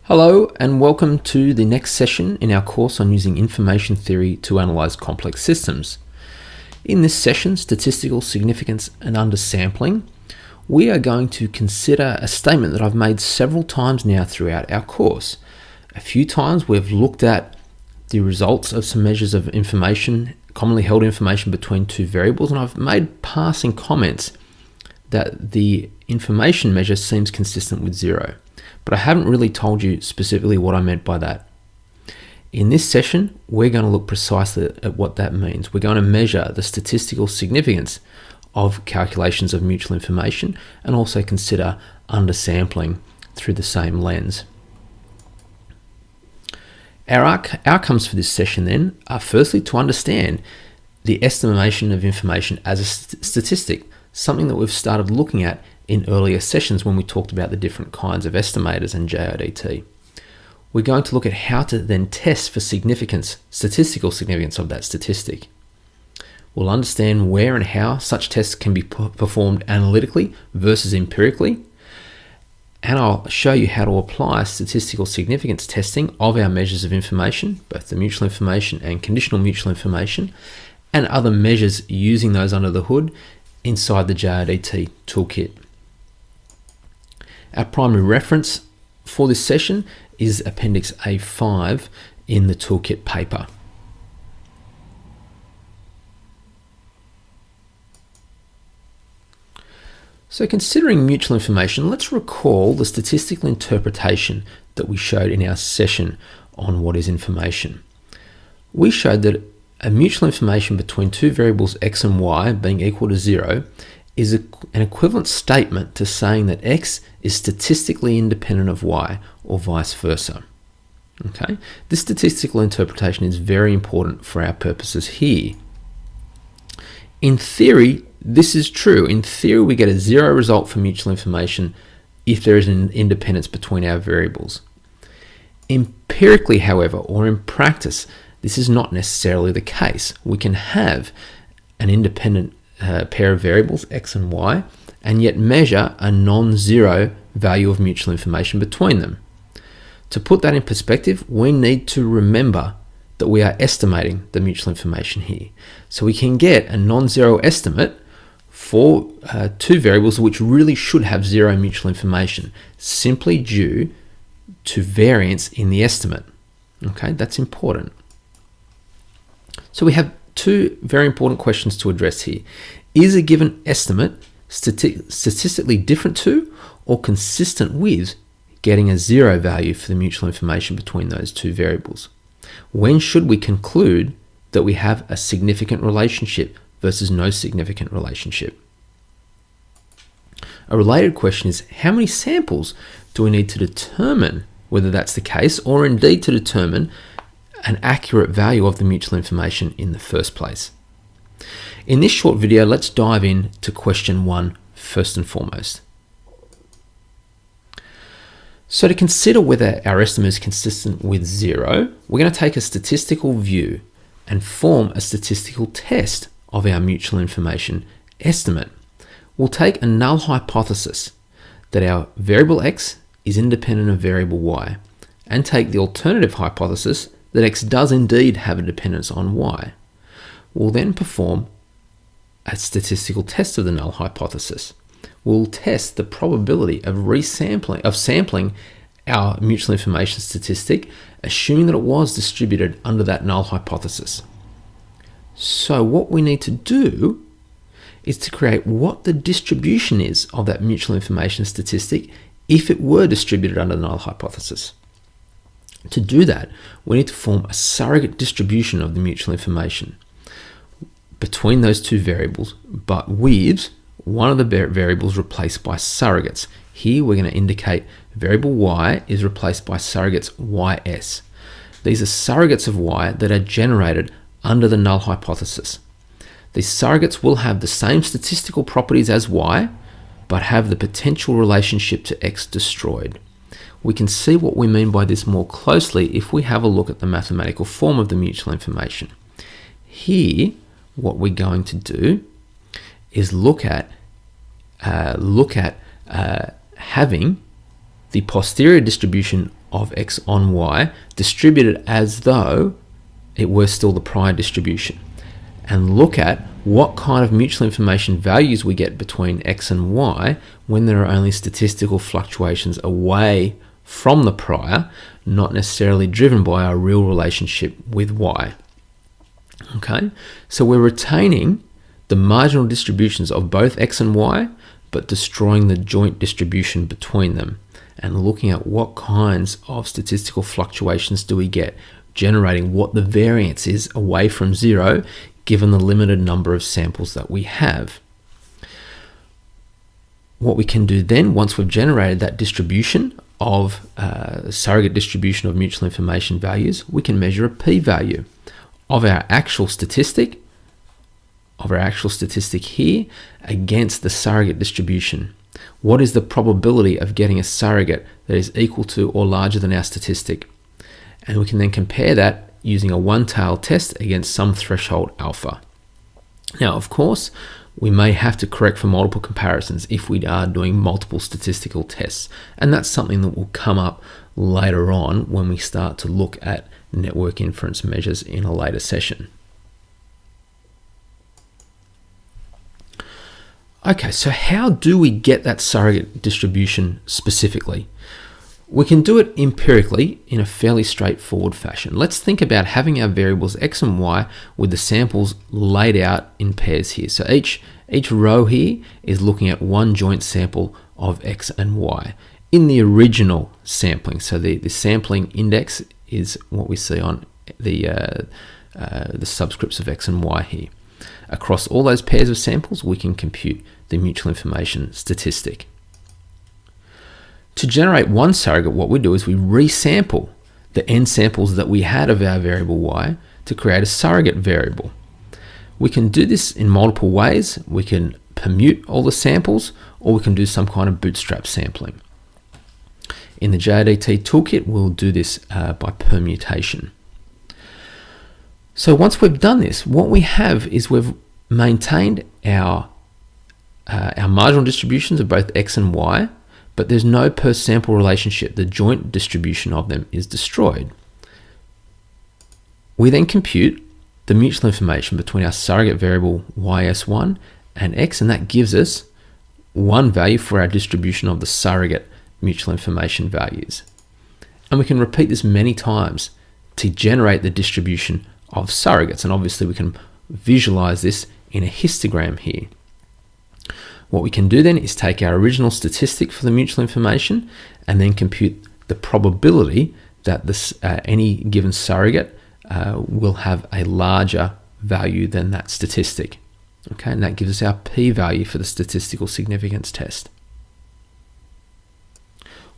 Hello and welcome to the next session in our course on using information theory to analyze complex systems. In this session, statistical significance and undersampling, we are going to consider a statement that I've made several times now throughout our course. A few times we've looked at the results of some measures of information, commonly held information between two variables, and I've made passing comments that the information measure seems consistent with zero. But I haven't really told you specifically what I meant by that. In this session, we're going to look precisely at what that means. We're going to measure the statistical significance of calculations of mutual information and also consider undersampling through the same lens. Our outcomes for this session then are firstly to understand the estimation of information as a statistic, something that we've started looking at in earlier sessions when we talked about the different kinds of estimators and JIDT. We're going to look at how to then test for statistical significance of that statistic. We'll understand where and how such tests can be performed analytically versus empirically, and I'll show you how to apply statistical significance testing of our measures of information, both the mutual information and conditional mutual information, and other measures using those under the hood inside the JIDT toolkit. Our primary reference for this session is Appendix A5 in the toolkit paper. So considering mutual information, let's recall the statistical interpretation that we showed in our session on what is information. We showed that a mutual information between two variables x and y being equal to 0 is an equivalent statement to saying that x is statistically independent of y, or vice versa. Okay? This statistical interpretation is very important for our purposes here. In theory, this is true. In theory, we get a 0 result for mutual information if there is an independence between our variables. Empirically, however, or in practice, this is not necessarily the case. We can have an independent pair of variables, x and y, and yet measure a non-zero value of mutual information between them. To put that in perspective, we need to remember that we are estimating the mutual information here. So we can get a non-zero estimate for two variables which really should have zero mutual information, simply due to variance in the estimate. Okay, that's important. So we have two very important questions to address here. Is a given estimate statistically different to or consistent with getting a zero value for the mutual information between those two variables? When should we conclude that we have a significant relationship versus no significant relationship? A related question is, how many samples do we need to determine whether that's the case, or indeed to determine an accurate value of the mutual information in the first place? In this short video, let's dive into question 1 first and foremost. So to consider whether our estimate is consistent with 0, we're going to take a statistical view and form a statistical test of our mutual information estimate. We'll take a null hypothesis that our variable x is independent of variable y, and take the alternative hypothesis that x does indeed have a dependence on y. We'll then perform a statistical test of the null hypothesis. We'll test the probability of sampling our mutual information statistic, assuming that it was distributed under that null hypothesis. So what we need to do is to create what the distribution is of that mutual information statistic if it were distributed under the null hypothesis. To do that, we need to form a surrogate distribution of the mutual information between those two variables, but with one of the variables replaced by surrogates. Here we're going to indicate variable y is replaced by surrogates ys. These are surrogates of y that are generated under the null hypothesis. These surrogates will have the same statistical properties as y, but have the potential relationship to x destroyed. We can see what we mean by this more closely if we have a look at the mathematical form of the mutual information. Here, what we're going to do is look at having the posterior distribution of x on y distributed as though it were still the prior distribution, and look at what kind of mutual information values we get between x and y when there are only statistical fluctuations away from the prior, not necessarily driven by our real relationship with y. Okay, so we're retaining the marginal distributions of both x and y, but destroying the joint distribution between them, and looking at what kinds of statistical fluctuations do we get, generating what the variance is away from zero, given the limited number of samples that we have. What we can do then, once we've generated that distribution of surrogate distribution of mutual information values, we can measure a p-value of our actual statistic, here against the surrogate distribution. What is the probability of getting a surrogate that is equal to or larger than our statistic? And we can then compare that using a one-tailed test against some threshold alpha. Now, of course, we may have to correct for multiple comparisons if we are doing multiple statistical tests, and that's something that will come up later on when we start to look at network inference measures in a later session. Okay, so how do we get that surrogate distribution specifically? We can do it empirically in a fairly straightforward fashion. Let's think about having our variables x and y with the samples laid out in pairs here. So each row here is looking at one joint sample of x and y in the original sampling. So the sampling index is what we see on the subscripts of x and y here. Across all those pairs of samples, we can compute the mutual information statistic. To generate one surrogate, what we do is we resample the n samples that we had of our variable y to create a surrogate variable. We can do this in multiple ways. We can permute all the samples, or we can do some kind of bootstrap sampling. In the JRDT toolkit, we'll do this by permutation. So once we've done this, what we have is we've maintained our marginal distributions of both x and y, but there's no per sample relationship. The joint distribution of them is destroyed. We then compute the mutual information between our surrogate variable ys1 and x, and that gives us one value for our distribution of the surrogate mutual information values. And we can repeat this many times to generate the distribution of surrogates, and obviously we can visualize this in a histogram here. What we can do then is take our original statistic for the mutual information and then compute the probability that any given surrogate will have a larger value than that statistic. Okay, and that gives us our p-value for the statistical significance test.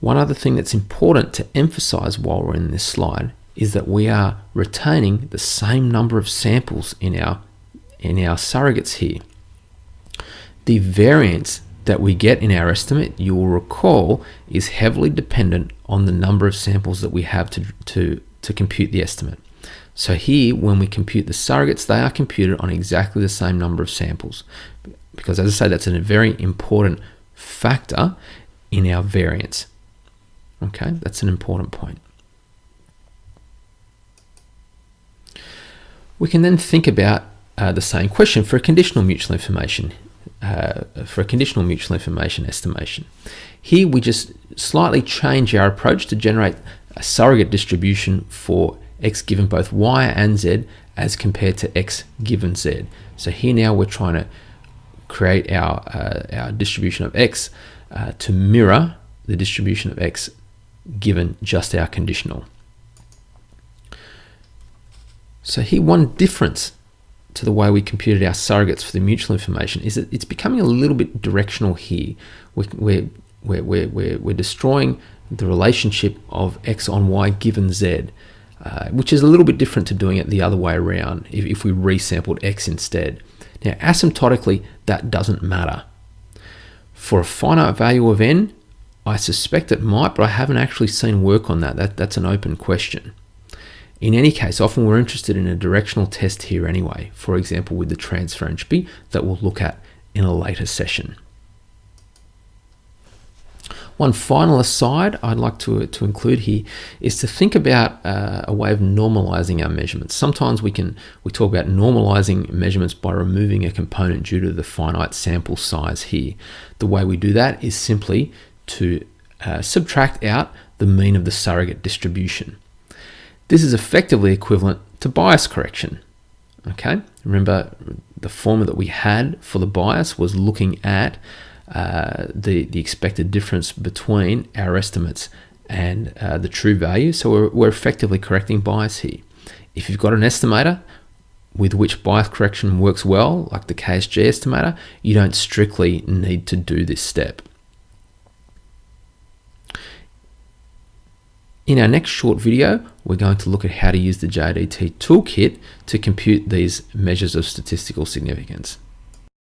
One other thing that's important to emphasize while we're in this slide is that we are retaining the same number of samples in our surrogates here. The variance that we get in our estimate, you will recall, is heavily dependent on the number of samples that we have to compute the estimate. So here, when we compute the surrogates, they are computed on exactly the same number of samples, because as I say, that's a very important factor in our variance. Okay, that's an important point. We can then think about the same question for a conditional mutual information estimation. Here we just slightly change our approach to generate a surrogate distribution for x given both y and z as compared to x given z. So here now we're trying to create our distribution of x to mirror the distribution of x given just our conditional. So here, one difference to the way we computed our surrogates for the mutual information is that it's becoming a little bit directional here. We're destroying the relationship of x on y given z, which is a little bit different to doing it the other way around if we resampled x instead. Now, asymptotically, that doesn't matter. For a finite value of n, I suspect it might, but I haven't actually seen work on that. That's an open question. In any case, often we're interested in a directional test here anyway, for example with the transfer entropy that we'll look at in a later session. One final aside I'd like to include here is to think about a way of normalizing our measurements. Sometimes we talk about normalizing measurements by removing a component due to the finite sample size here. The way we do that is simply to subtract out the mean of the surrogate distribution. This is effectively equivalent to bias correction. Okay, remember the formula that we had for the bias was looking at the expected difference between our estimates and the true value. So we're effectively correcting bias here. If you've got an estimator with which bias correction works well, like the KSG estimator, you don't strictly need to do this step. In our next short video, we're going to look at how to use the JDT toolkit to compute these measures of statistical significance.